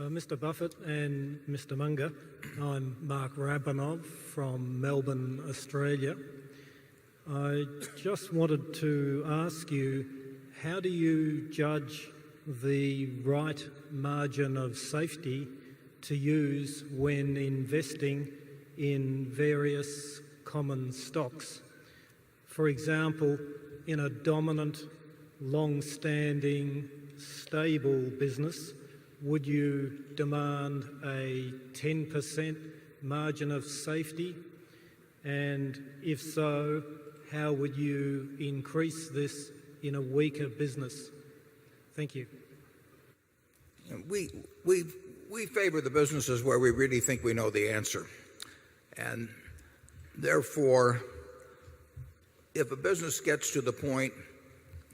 Mr. Buffett and Mr. Munger, I'm Mark Rabinov from Melbourne, Australia. I just wanted to ask you, how do you judge the right margin of safety to use when investing in various common stocks? For example, in a dominant, long-standing, stable business, would you demand a 10% margin of safety? And if so, how would you increase this in a weaker business? Thank you. We favor the businesses where we really think we know the answer. And therefore, if a business gets to the point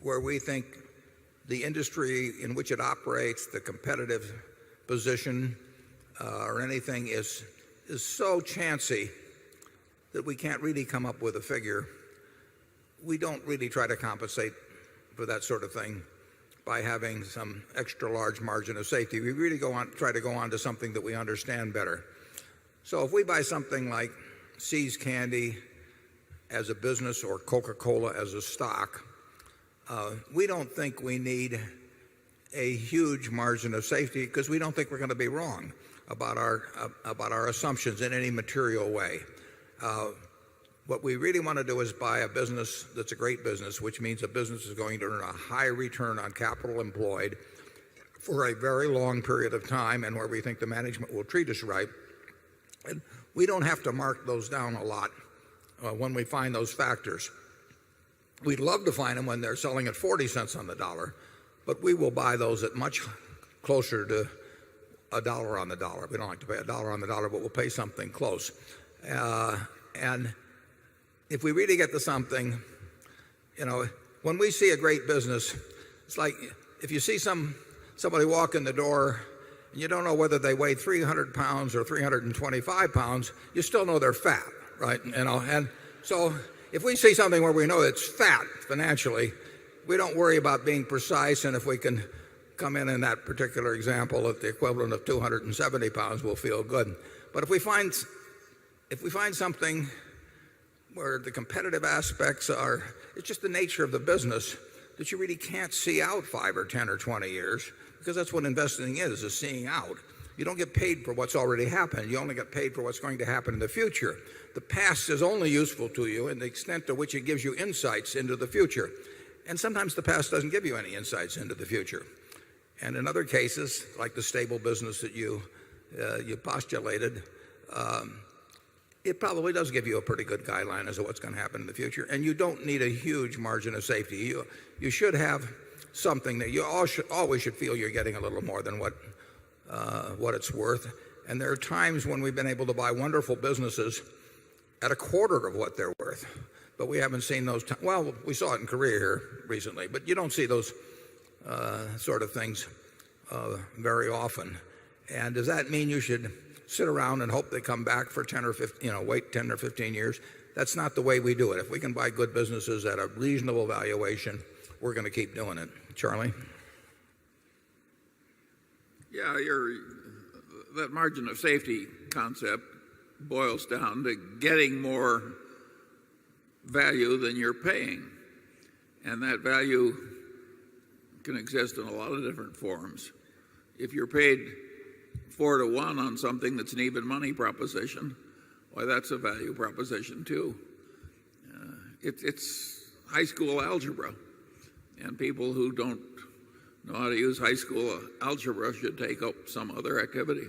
where we think the industry in which it operates, the competitive position, or anything is so chancy that we can't really come up with a figure, we don't really try to compensate for that sort of thing by having some extra large margin of safety. We really try to go on to something that we understand better. So if we buy something like See's Candy as a business or Coca-Cola as a stock, we don't think we need a huge margin of safety because we don't think we're going to be wrong about our assumptions in any material way. What we really want to do is buy a business that's a great business, which means a business is going to earn a high return on capital employed for a very long period of time and where we think the management will treat us right. And we don't have to mark those down a lot when we find those factors. We'd love to find them when they're selling at 40 cents on the dollar, but we will buy those at much closer to a dollar on the dollar. We don't like to pay a dollar on the dollar, but we'll pay something close. And if we really get to something, when we see a great business, it's like if you see somebody walk in the door and you don't know whether they weigh 300 pounds or 325 pounds, you still know they're fat, right? And so if we see something where we know it's fat financially, we don't worry about being precise, and if we can come in that particular example at the equivalent of 270 pounds, we'll feel good. But if we find something where the competitive aspects it's just the nature of the business that you really can't see out 5 or 10 or 20 years, because that's what investing is seeing out. You don't get paid for what's already happened. You only get paid for what's going to happen in the future. The past is only useful to you in the extent to which it gives you insights into the future. And sometimes the past doesn't give you any insights into the future. And in other cases, like the stable business that you postulated, it probably does give you a pretty good guideline as to what's going to happen in the future. And you don't need a huge margin of safety. You should have something that you always should feel you're getting a little more than what it's worth. And there are times when we've been able to buy wonderful businesses at a quarter of what they're worth. But we haven't seen those. Well, we saw it in Korea here recently, but you don't see those sort of things very often. And does that mean you should sit around and hope they come back for 10 or 15, wait 10 or 15 years? That's not the way we do it. If we can buy good businesses at a reasonable valuation, we're going to keep doing it. Charlie? Yeah, that margin of safety concept boils down to getting more value than you're paying. And that value can exist in a lot of different forms. If you're paid 4 to 1 on something that's an even money proposition, why, that's a value proposition too. It's high school algebra, and people who don't know how to use high school algebra should take up some other activity.